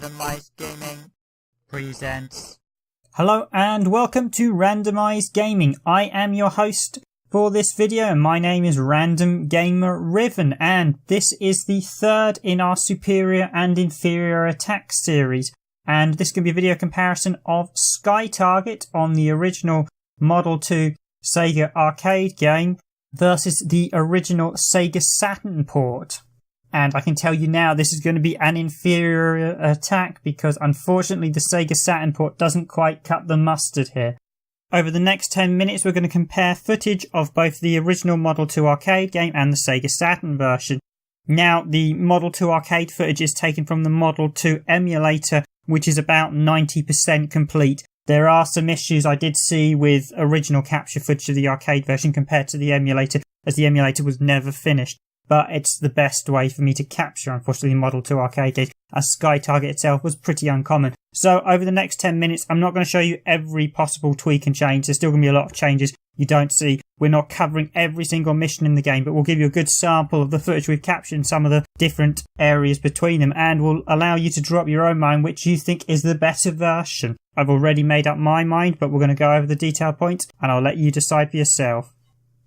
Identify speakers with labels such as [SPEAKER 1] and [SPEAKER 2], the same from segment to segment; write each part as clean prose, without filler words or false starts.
[SPEAKER 1] Randomised Gaming presents.
[SPEAKER 2] Hello and welcome to Randomised Gaming. I am your host for this video and my name is Random Gamer Riven, and this is the third in our Superior and Inferior Attack series, and this can be a video comparison of Sky Target on the original Model 2 Sega arcade game versus the original Sega Saturn port. And I can tell you now this is going to be an inferior attack because unfortunately the Sega Saturn port doesn't quite cut the mustard here. Over the next 10 minutes we're going to compare footage of both the original Model 2 arcade game and the Sega Saturn version. Now the Model 2 arcade footage is taken from the Model 2 emulator, which is about 90% complete. There are some issues I did see with original capture footage of the arcade version compared to the emulator, as the emulator was never finished. But it's the best way for me to capture, unfortunately, Model 2 arcade games, as Sky Target itself was pretty uncommon. So over the next 10 minutes, I'm not going to show you every possible tweak and change. There's still going to be a lot of changes you don't see. We're not covering every single mission in the game, but we'll give you a good sample of the footage we've captured and some of the different areas between them, and will allow you to draw up your own mind which you think is the better version. I've already made up my mind, but we're going to go over the detailed points, and I'll let you decide for yourself.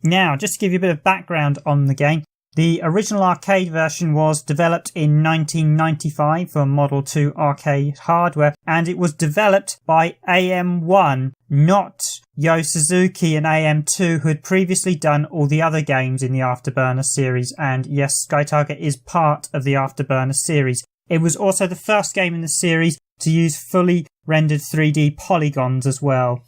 [SPEAKER 2] Now, just to give you a bit of background on the game, the original arcade version was developed in 1995 for Model 2 arcade hardware, and it was developed by AM1, not Yo Suzuki and AM2, who had previously done all the other games in the Afterburner series, and yes, Sky Target is part of the Afterburner series. It was also the first game in the series to use fully rendered 3D polygons as well.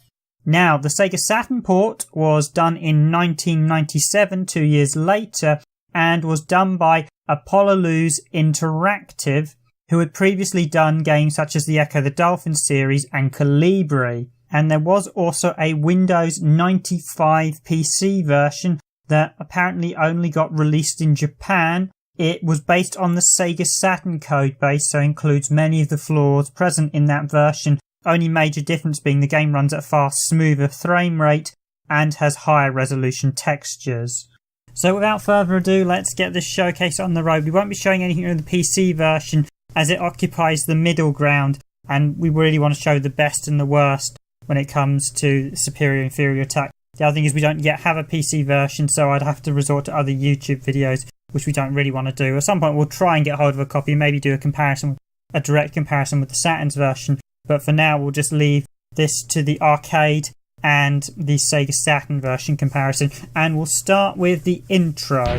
[SPEAKER 2] Now, the Sega Saturn port was done in 1997, 2 years later, and was done by Appaloosa Interactive, who had previously done games such as the Echo the Dolphin series and Colibri. And there was also a Windows 95 PC version that apparently only got released in Japan. It was based on the Sega Saturn code base, so includes many of the flaws present in that version, only major difference being the game runs at a far smoother frame rate and has higher resolution textures. So without further ado, let's get this showcase on the road. We won't be showing anything in the PC version as it occupies the middle ground, and we really want to show the best and the worst when it comes to Superior Inferior Attack. The other thing is we don't yet have a PC version, so I'd have to resort to other YouTube videos, which we don't really want to do. At some point we'll try and get hold of a copy, maybe do a direct comparison with the Saturn's version, but for now we'll just leave this to the arcade and the Sega Saturn version comparison, and we'll start with the intro.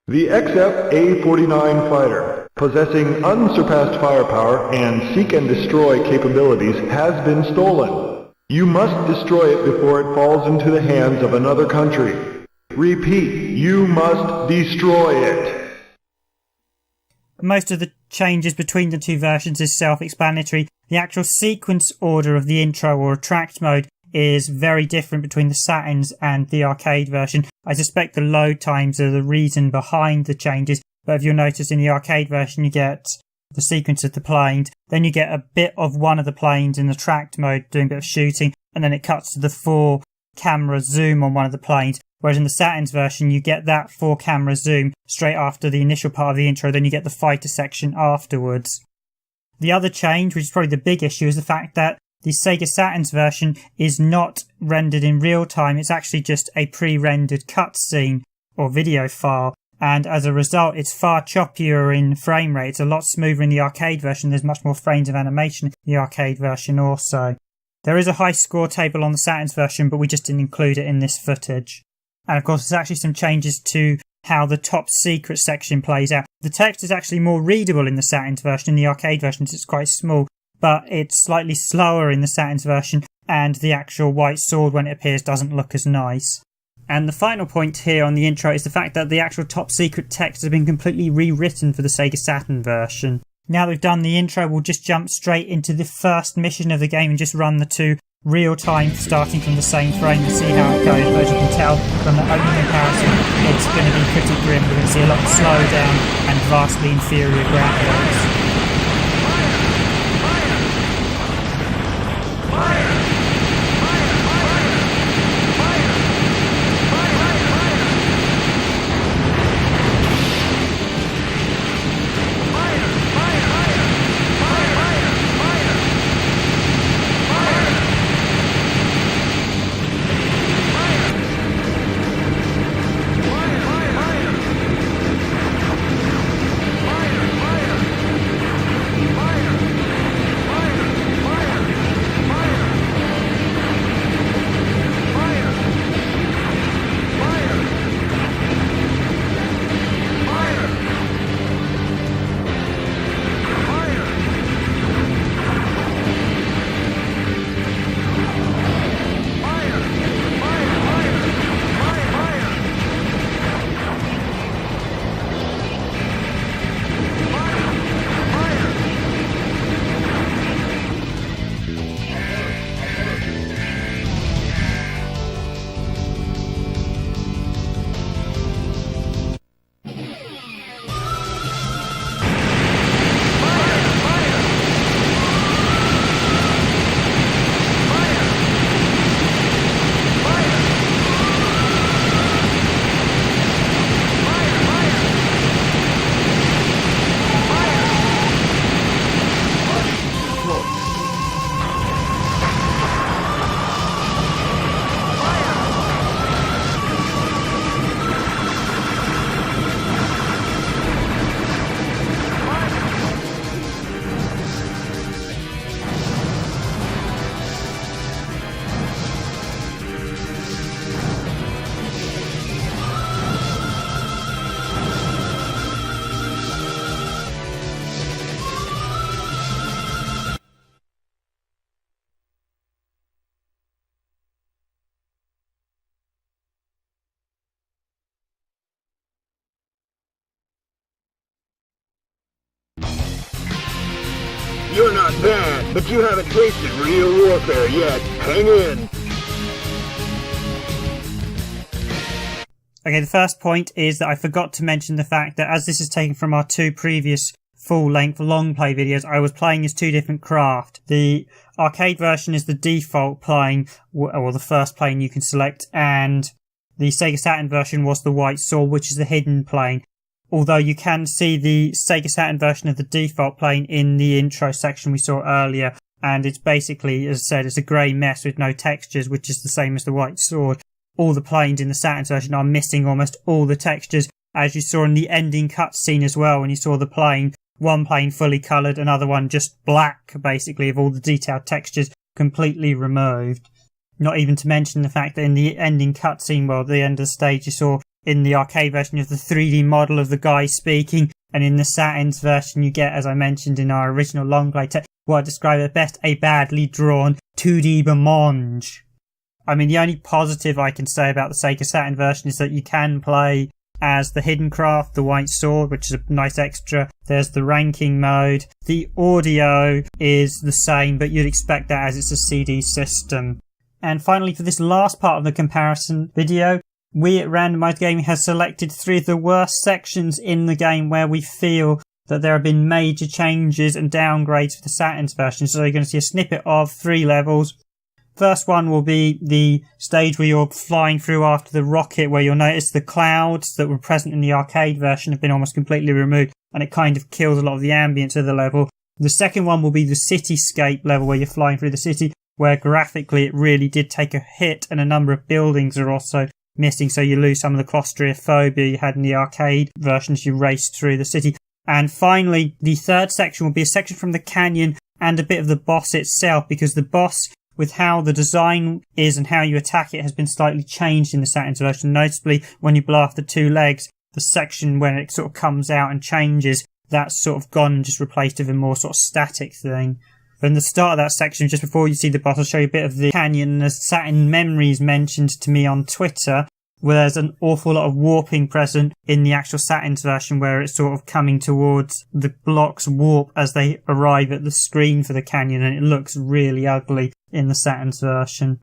[SPEAKER 3] The XF-A-49 fighter, possessing unsurpassed firepower and seek and destroy capabilities, has been stolen. You must destroy it before it falls into the hands of another country. Repeat, you must destroy it.
[SPEAKER 2] Most of the changes between the two versions is self-explanatory. The actual sequence order of the intro or attract mode is very different between the Saturns and the arcade version. I suspect the load times are the reason behind the changes, but if you'll notice in the arcade version you get the sequence of the planes, then you get a bit of one of the planes in attract mode doing a bit of shooting, and then it cuts to the 4-camera zoom on one of the planes. Whereas in the Saturn's version, you get that 4-camera zoom straight after the initial part of the intro, then you get the fighter section afterwards. The other change, which is probably the big issue, is the fact that the Sega Saturn's version is not rendered in real time. It's actually just a pre-rendered cutscene or video file. And as a result, it's far choppier in frame rate. It's a lot smoother in the arcade version. There's much more frames of animation in the arcade version also. There is a high score table on the Saturn's version, but we just didn't include it in this footage. And of course, there's actually some changes to how the top secret section plays out. The text is actually more readable in the Saturn's version. In the arcade version, it's quite small, but it's slightly slower in the Saturn's version, and the actual white sword, when it appears, doesn't look as nice. And the final point here on the intro is the fact that the actual top secret text has been completely rewritten for the Sega Saturn version. Now we've done the intro, we'll just jump straight into the first mission of the game and just run the two real time starting from the same frame to see how it goes. But as you can tell from the opening comparison, it's going to be pretty grim. We're going to see a lot of slowdown and vastly inferior graphics.
[SPEAKER 3] You're not bad, but you haven't tasted real warfare yet. Hang in.
[SPEAKER 2] Okay, the first point is that I forgot to mention the fact that as this is taken from our two previous full-length long play videos, I was playing as two different craft. The arcade version is the default plane, or the first plane you can select, and the Sega Saturn version was the white sword, which is the hidden plane. Although you can see the Sega Saturn version of the default plane in the intro section we saw earlier, and it's basically, as I said, it's a grey mess with no textures, which is the same as the white sword. All the planes in the Saturn version are missing almost all the textures, as you saw in the ending cutscene as well, when you saw the plane, one plane fully coloured, another one just black, basically, of all the detailed textures completely removed. Not even to mention the fact that in the ending cutscene, well, at the end of the stage, you saw in the arcade version you have the 3D model of the guy speaking, and in the Saturn's version you get, as I mentioned in our original long play, what I describe at best a badly drawn 2D blancmange. I mean, the only positive I can say about the Sega Saturn version is that you can play as the Hidden Craft, the White Sword, which is a nice extra. There's the ranking mode. The audio is the same, but you'd expect that as it's a CD system. And finally, for this last part of the comparison video, we at Randomised Gaming have selected 3 of the worst sections in the game where we feel that there have been major changes and downgrades for the Saturn's version. So you're going to see a snippet of 3 levels. First one will be the stage where you're flying through after the rocket, where you'll notice the clouds that were present in the arcade version have been almost completely removed, and it kind of kills a lot of the ambience of the level. The second one will be the cityscape level, where you're flying through the city, where graphically it really did take a hit, and a number of buildings are also missing, so you lose some of the claustrophobia you had in the arcade version as you raced through the city. And finally, the third section will be a section from the canyon and a bit of the boss itself, because the boss, with how the design is and how you attack it, has been slightly changed in the Saturn's version. Noticeably, when you blow off the 2 legs, the section when it sort of comes out and changes, that's sort of gone and just replaced with a more sort of static thing. From the start of that section, just before you see the boss, I'll show you a bit of the canyon. As Saturn Memories mentioned to me on Twitter, where there's an awful lot of warping present in the actual Saturn's version, where it's sort of coming towards the blocks warp as they arrive at the screen for the canyon, and it looks really ugly in the Saturn's version.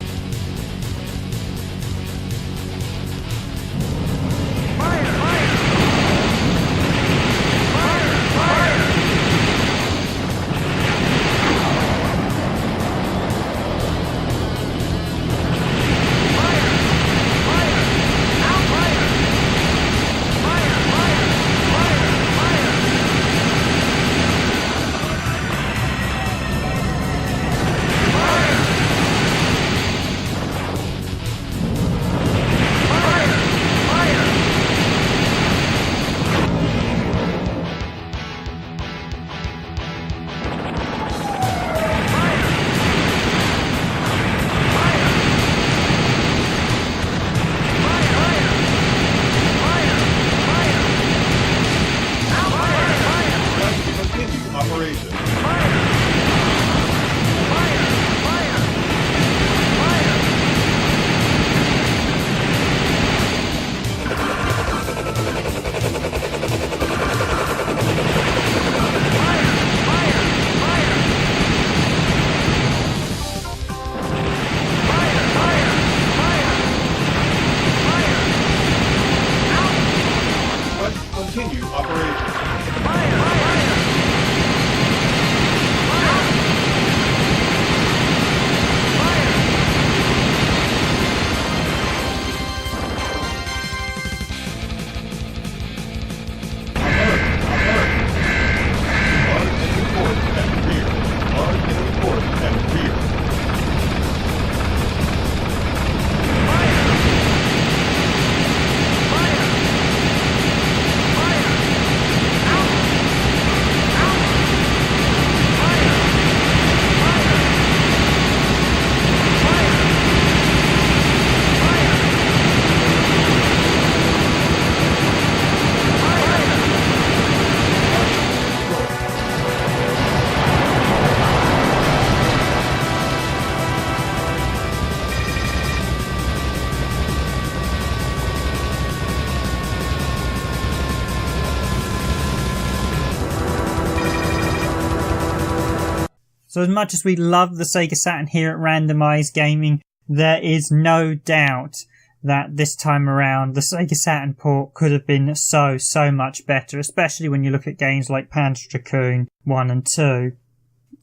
[SPEAKER 2] So as much as we love the Sega Saturn here at Randomised Gaming, there is no doubt that this time around the Sega Saturn port could have been so much better, especially when you look at games like Panzer Dragoon 1 and 2.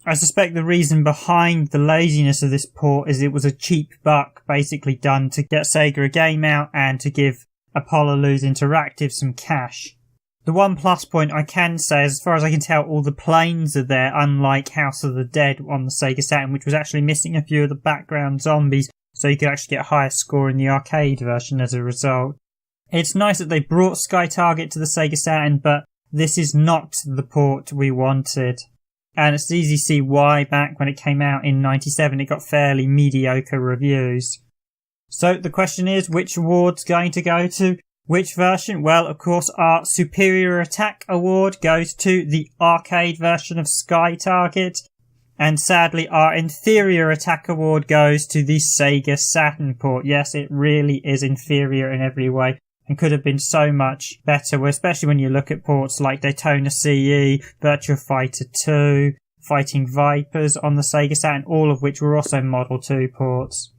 [SPEAKER 2] I suspect the reason behind the laziness of this port is it was a cheap buck basically done to get Sega a game out and to give Appaloosa Interactive some cash. The one plus point I can say is, as far as I can tell, all the planes are there, unlike House of the Dead on the Sega Saturn, which was actually missing a few of the background zombies, so you could actually get a higher score in the arcade version as a result. It's nice that they brought Sky Target to the Sega Saturn, but this is not the port we wanted. And it's easy to see why back when it came out in 97 it got fairly mediocre reviews. So the question is, which award's going to go to which version? Well, of course, our Superior Attack award goes to the arcade version of Sky Target. And sadly, our Inferior Attack award goes to the Sega Saturn port. Yes, it really is inferior in every way and could have been so much better, especially when you look at ports like Daytona CE, Virtua Fighter 2, Fighting Vipers on the Sega Saturn, all of which were also Model 2 ports.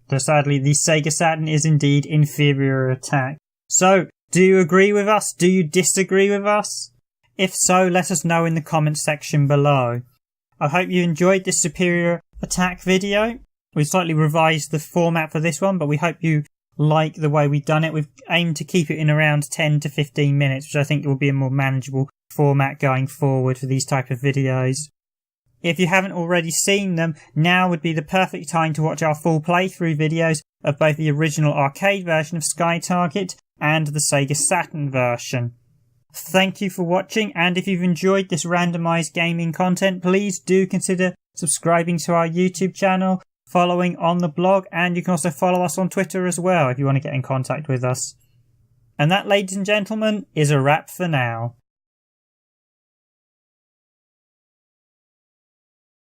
[SPEAKER 2] So sadly, the Sega Saturn is indeed Inferior Attack. So, do you agree with us? Do you disagree with us? If so, let us know in the comments section below. I hope you enjoyed this Superior Attack video. We've slightly revised the format for this one, but we hope you like the way we've done it. We've aimed to keep it in around 10 to 15 minutes, which I think will be a more manageable format going forward for these type of videos. If you haven't already seen them, now would be the perfect time to watch our full playthrough videos of both the original arcade version of Sky Target and the Sega Saturn version. Thank you for watching, and if you've enjoyed this randomised gaming content, please do consider subscribing to our YouTube channel, following on the blog, and you can also follow us on Twitter as well if you want to get in contact with us. And that, ladies and gentlemen, is a wrap for now.